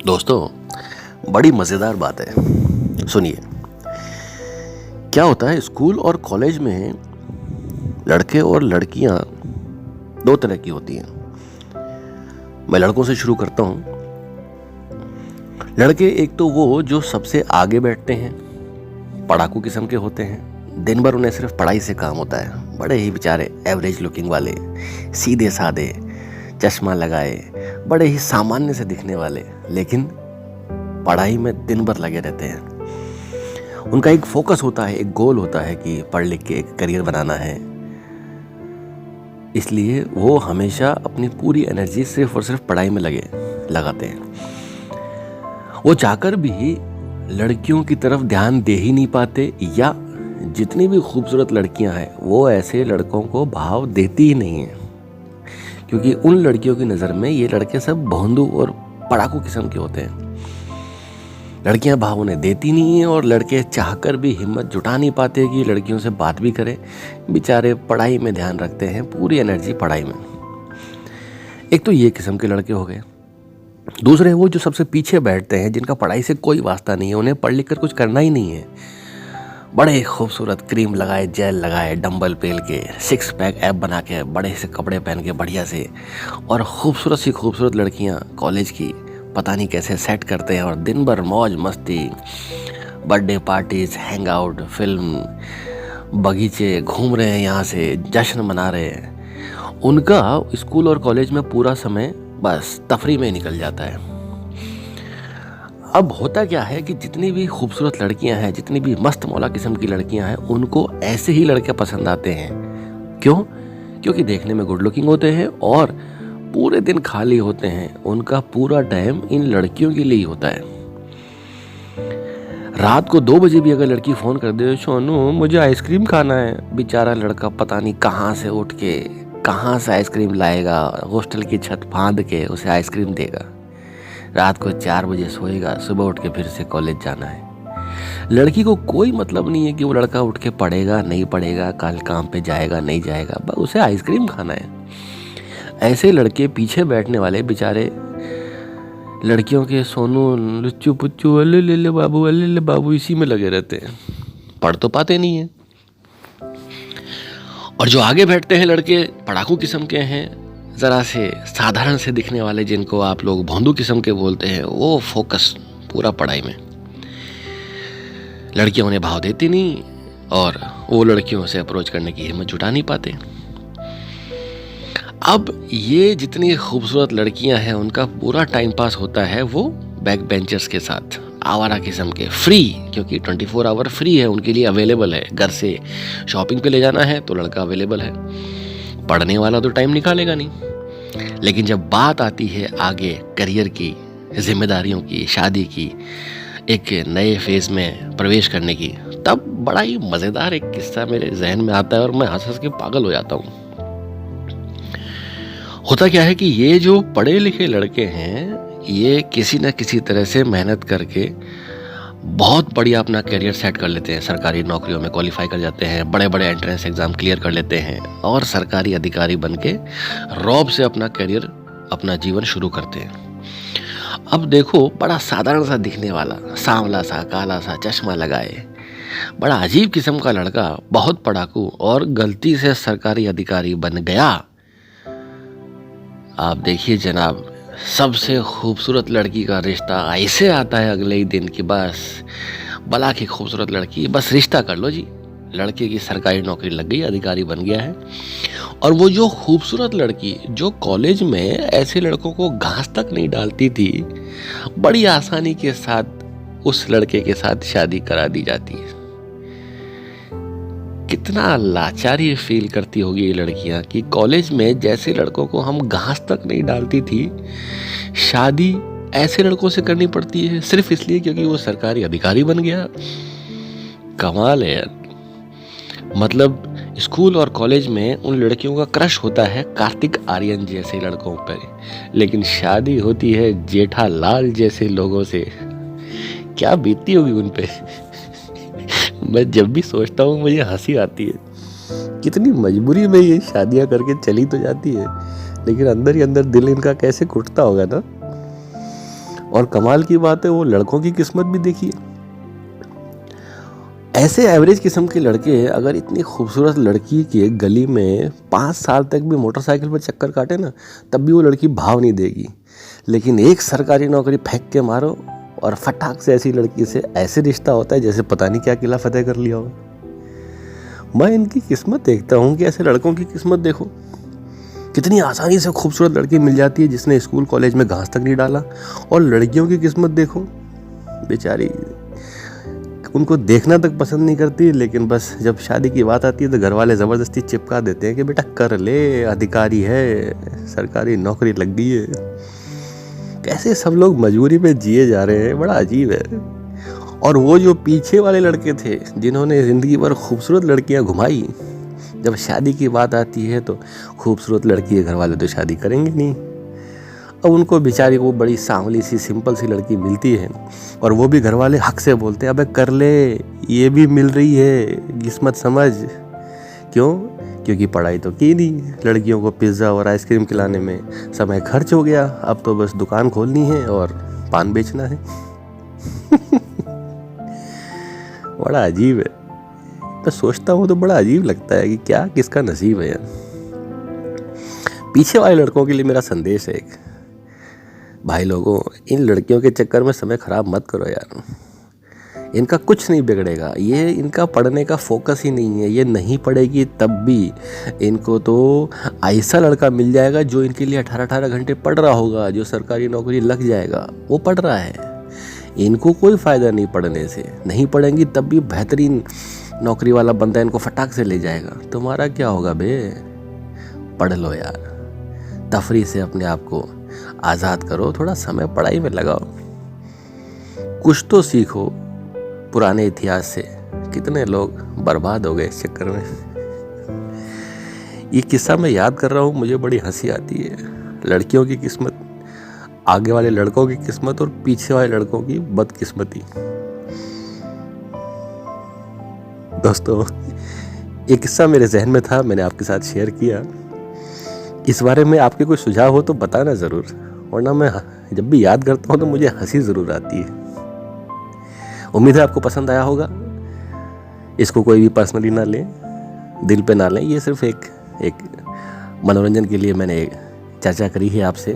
दोस्तों, बड़ी मज़ेदार बात है। सुनिए, क्या होता है स्कूल और कॉलेज में लड़के और लड़कियां दो तरह की होती हैं। मैं लड़कों से शुरू करता हूं। लड़के एक तो वो जो सबसे आगे बैठते हैं, पढ़ाकू किस्म के होते हैं। दिन भर उन्हें सिर्फ पढ़ाई से काम होता है। बड़े ही बेचारे एवरेज लुकिंग वाले, सीधे साधे, चश्मा लगाए, बड़े ही सामान्य से दिखने वाले, लेकिन पढ़ाई में दिन भर लगे रहते हैं। उनका एक फोकस होता है, एक गोल होता है कि पढ़ लिख के एक करियर बनाना है। इसलिए वो हमेशा अपनी पूरी एनर्जी सिर्फ और सिर्फ पढ़ाई में लगाते हैं। वो चाहकर भी लड़कियों की तरफ ध्यान दे ही नहीं पाते, या जितनी भी खूबसूरत लड़कियां हैं वो ऐसे लड़कों को भाव देती ही नहीं है, क्योंकि उन लड़कियों की नज़र में ये लड़के सब भोंदू और पढ़ाकू किस्म के होते हैं। लड़कियां भाव उन्हें देती नहीं हैं और लड़के चाहकर भी हिम्मत जुटा नहीं पाते कि लड़कियों से बात भी करें। बेचारे पढ़ाई में ध्यान रखते हैं, पूरी एनर्जी पढ़ाई में। एक तो ये किस्म के लड़के हो गए। दूसरे वो जो सबसे पीछे बैठते हैं, जिनका पढ़ाई से कोई वास्ता नहीं है, उन्हें पढ़ लिख कर कुछ करना ही नहीं है। बड़े खूबसूरत क्रीम लगाए, जेल लगाए, डंबल पेल के, सिक्स पैक ऐप बना के, बड़े से कपड़े पहन के बढ़िया से, और खूबसूरत सी खूबसूरत लड़कियां कॉलेज की पता नहीं कैसे सेट करते हैं और दिन भर मौज मस्ती, birthday parties, hang out, film, बगीचे, घूम रहे हैं, यहाँ से जश्न मना रहे हैं। उनका स्कूल और कॉलेज में पूरा समय बस तफरी में निकल जाता है। अब होता क्या है कि जितनी भी खूबसूरत लड़कियां हैं, जितनी भी मस्त मौला किस्म की लड़कियां हैं, उनको ऐसे ही लड़के पसंद आते हैं। क्यों? क्योंकि देखने में गुड लुकिंग होते हैं और पूरे दिन खाली होते हैं। उनका पूरा टाइम इन लड़कियों के लिए ही होता है। रात को 2 बजे भी अगर लड़की फ़ोन कर दे, सोनू मुझे आइसक्रीम खाना है, बेचारा लड़का पता नहीं कहाँ से उठ के कहाँ से आइसक्रीम लाएगा, हॉस्टल की छत फांद के उसे आइसक्रीम देगा। रात को 4 बजे सोएगा, सुबह उठ के फिर से कॉलेज जाना है। लड़की को कोई मतलब नहीं है कि वो लड़का उठ के पढ़ेगा नहीं पढ़ेगा, कल काम पे जाएगा नहीं जाएगा, बस उसे आइसक्रीम खाना है। ऐसे लड़के पीछे बैठने वाले बेचारे लड़कियों के सोनू, लुच्चू पुच्चू, अल्ले बाबू इसी में लगे रहते हैं, पढ़ तो पाते नहीं है। और जो आगे बैठते हैं लड़के पढ़ाकू किस्म के हैं, ज़रा से साधारण से दिखने वाले, जिनको आप लोग भोंदू किस्म के बोलते हैं, वो फोकस पूरा पढ़ाई में। लड़कियां उन्हें भाव देती नहीं और वो लड़कियों से अप्रोच करने की हिम्मत जुटा नहीं पाते। अब ये जितनी खूबसूरत लड़कियां हैं, उनका पूरा टाइम पास होता है वो बैक बेंचर्स के साथ, आवारा किस्म के, फ्री, क्योंकि 24 आवर फ्री है उनके लिए, अवेलेबल है। घर से शॉपिंग पे ले जाना है तो लड़का अवेलेबल है। पढ़ने वाला तो टाइम निकालेगा नहीं। लेकिन जब बात आती है आगे करियर की, जिम्मेदारियों की, शादी की, एक नए फेज में प्रवेश करने की, तब बड़ा ही मज़ेदार एक किस्सा मेरे जहन में आता है और मैं हंस हंस के पागल हो जाता हूँ। होता क्या है कि ये जो पढ़े लिखे लड़के हैं, ये किसी न किसी तरह से मेहनत करके बहुत बढ़िया अपना करियर सेट कर लेते हैं। सरकारी नौकरियों में क्वालिफाई कर जाते हैं, बड़े बड़े एंट्रेंस एग्जाम क्लियर कर लेते हैं और सरकारी अधिकारी बन के रौब से अपना करियर, अपना जीवन शुरू करते हैं। अब देखो, बड़ा साधारण सा दिखने वाला, सांवला सा, काला सा, चश्मा लगाए, बड़ा अजीब किस्म का लड़का, बहुत पढ़ाकू, और गलती से सरकारी अधिकारी बन गया। आप देखिए जनाब, सबसे खूबसूरत लड़की का रिश्ता ऐसे आता है अगले ही दिन की, बस बला की खूबसूरत लड़की, बस रिश्ता कर लो जी। लड़के की सरकारी नौकरी लग गई, अधिकारी बन गया है। और वो जो खूबसूरत लड़की जो कॉलेज में ऐसे लड़कों को घास तक नहीं डालती थी, बड़ी आसानी के साथ उस लड़के के साथ शादी करा दी जाती है। कितना लाचारी फील करती होगी ये लड़कियां कि कॉलेज में जैसे लड़कों को हम घास तक नहीं डालती थी, शादी ऐसे लड़कों से करनी पड़ती है सिर्फ इसलिए क्योंकि वो सरकारी अधिकारी बन गया। कमाल है यार। मतलब स्कूल और कॉलेज में उन लड़कियों का क्रश होता है कार्तिक आर्यन जैसे लड़कों पर, लेकिन शादी होती है जेठालाल जैसे लोगों से। क्या बीतती होगी उन पे। मैं जब भी सोचता हूँ मुझे हंसी आती है। कितनी मजबूरी में ये शादियां करके चली तो जाती है, लेकिन अंदर ही अंदर दिल इनका कैसे घुटता होगा ना। और कमाल की बात है, वो लड़कों की किस्मत भी देखिए। ऐसे एवरेज किस्म के लड़के अगर इतनी खूबसूरत लड़की के गली में 5 साल तक भी मोटरसाइकिल पर चक्कर काटे ना, तब भी वो लड़की भाव नहीं देगी। लेकिन एक सरकारी नौकरी फेंक के मारो और फटाक से ऐसी लड़की से ऐसे रिश्ता होता है जैसे पता नहीं क्या किला फतेह कर लिया हो। मैं इनकी किस्मत देखता हूँ कि ऐसे लड़कों की किस्मत देखो, कितनी आसानी से खूबसूरत लड़की मिल जाती है जिसने स्कूल कॉलेज में घास तक नहीं डाला। और लड़कियों की किस्मत देखो, बेचारी उनको देखना तक पसंद नहीं करती, लेकिन बस जब शादी की बात आती है तो घर वाले ज़बरदस्ती चिपका देते हैं कि बेटा कर ले, अधिकारी है, सरकारी नौकरी लग गई है। कैसे सब लोग मजबूरी पे जिए जा रहे हैं, बड़ा अजीब है। और वो जो पीछे वाले लड़के थे जिन्होंने ज़िंदगी भर खूबसूरत लड़कियां घुमाई, जब शादी की बात आती है तो खूबसूरत लड़की के घर वाले तो शादी करेंगे नहीं। अब उनको बेचारी को बड़ी सांवली सी सिंपल सी लड़की मिलती है और वो भी घर वाले हक से बोलते हैं अबे कर ले, ये भी मिल रही है, किस्मत समझ। क्यों? क्योंकि पढ़ाई तो की नहीं, लड़कियों को पिज़्ज़ा और आइसक्रीम खिलाने में समय खर्च हो गया, अब तो बस दुकान खोलनी है और पान बेचना है। बड़ा अजीब है। मैं सोचता हूँ तो बड़ा अजीब लगता है कि क्या किसका नसीब है यार। पीछे वाले लड़कों के लिए मेरा संदेश है एक, भाई लोगों, इन लड़कियों के चक्कर में समय ख़राब मत करो यार। इनका कुछ नहीं बिगड़ेगा, ये इनका पढ़ने का फोकस ही नहीं है। ये नहीं पढ़ेगी तब भी इनको तो ऐसा लड़का मिल जाएगा जो इनके लिए 18-18 घंटे पढ़ रहा होगा, जो सरकारी नौकरी लग जाएगा, वो पढ़ रहा है। इनको कोई फ़ायदा नहीं पढ़ने से, नहीं पढ़ेंगी तब भी बेहतरीन नौकरी वाला बंदा इनको फटाक से ले जाएगा। तुम्हारा क्या होगा बे? पढ़ लो यार, तफरी से अपने आप को आज़ाद करो, थोड़ा समय पढ़ाई में लगाओ, कुछ तो सीखो पुराने इतिहास से। कितने लोग बर्बाद हो गए इस चक्कर में। ये किस्सा मैं याद कर रहा हूँ, मुझे बड़ी हंसी आती है। लड़कियों की किस्मत, आगे वाले लड़कों की किस्मत और पीछे वाले लड़कों की बदकिस्मती। दोस्तों, ये किस्सा मेरे जहन में था, मैंने आपके साथ शेयर किया। इस बारे में आपके कोई सुझाव हो तो बताना ज़रूर, वरना मैं जब भी याद करता हूँ तो मुझे हंसी ज़रूर आती है। उम्मीद है आपको पसंद आया होगा। इसको कोई भी पर्सनली ना लें, दिल पे ना लें, ये सिर्फ एक मनोरंजन के लिए मैंने चर्चा करी है आपसे।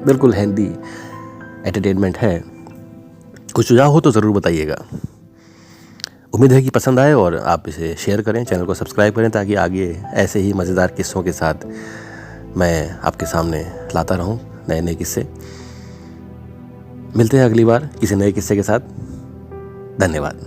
बिल्कुल हेल्दी एंटरटेनमेंट है। कुछ सुझाव हो तो ज़रूर बताइएगा। उम्मीद है कि पसंद आए और आप इसे शेयर करें, चैनल को सब्सक्राइब करें ताकि आगे ऐसे ही मज़ेदार किस्सों के साथ मैं आपके सामने लाता रहूं नए नए किस्से। मिलते हैं अगली बार किसी नए किस्से के साथ। धन्यवाद।